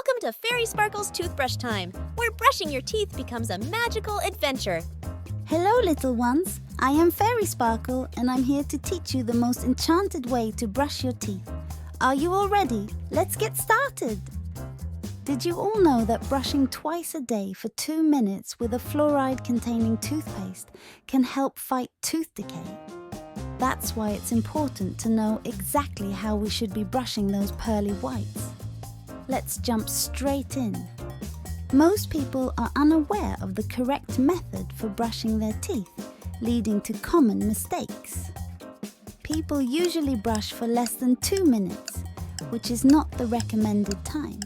Welcome to Fairy Sparkle's Toothbrush Time, where brushing your teeth becomes a magical adventure. Hello, little ones. I am Fairy Sparkle, and I'm here to teach you the most enchanted way to brush your teeth. Are you all ready? Let's get started. Did you all know that brushing twice a day for 2 minutes with a fluoride-containing toothpaste can help fight tooth decay? That's why it's important to know exactly how we should be brushing those pearly whites. Let's jump straight in. Most people are unaware of the correct method for brushing their teeth, leading to common mistakes. People usually brush for less than 2 minutes, which is not the recommended time.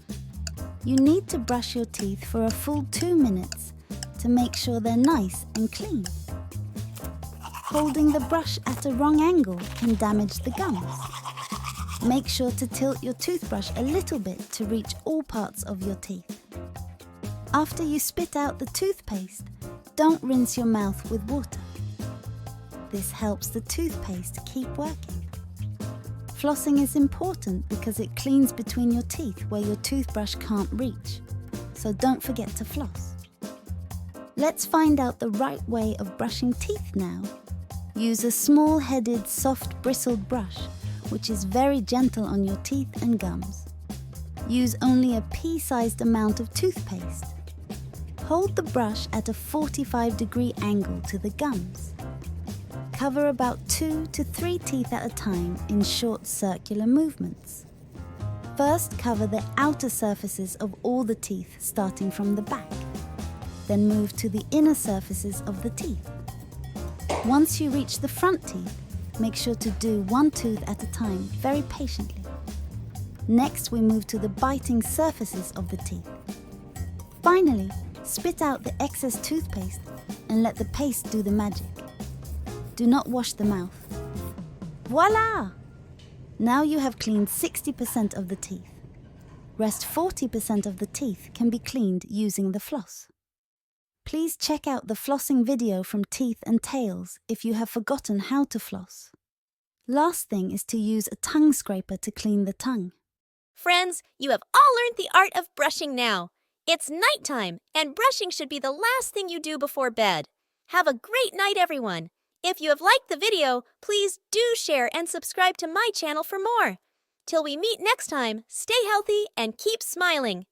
You need to brush your teeth for a full 2 minutes to make sure they're nice and clean. Holding the brush at a wrong angle can damage the gums. Make sure to tilt your toothbrush a little bit to reach all parts of your teeth. After you spit out the toothpaste, don't rinse your mouth with water. This helps the toothpaste keep working. Flossing is important because it cleans between your teeth where your toothbrush can't reach, so don't forget to floss. Let's find out the right way of brushing teeth now. Use a small-headed, soft, bristled brush, which is very gentle on your teeth and gums. Use only a pea-sized amount of toothpaste. Hold the brush at a 45-degree angle to the gums. Cover about 2 to 3 teeth at a time in short circular movements. First, cover the outer surfaces of all the teeth starting from the back. Then move to the inner surfaces of the teeth. Once you reach the front teeth, make sure to do one tooth at a time very patiently. Next, we move to the biting surfaces of the teeth. Finally, spit out the excess toothpaste and let the paste do the magic. Do not wash the mouth. Voila! Now you have cleaned 60% of the teeth. Rest 40% of the teeth can be cleaned using the floss. Please check out the flossing video from Teeth and Tails if you have forgotten how to floss. Last thing is to use a tongue scraper to clean the tongue. Friends, you have all learned the art of brushing now. It's nighttime, and brushing should be the last thing you do before bed. Have a great night, everyone. If you have liked the video, please do share and subscribe to my channel for more. Till we meet next time, stay healthy and keep smiling.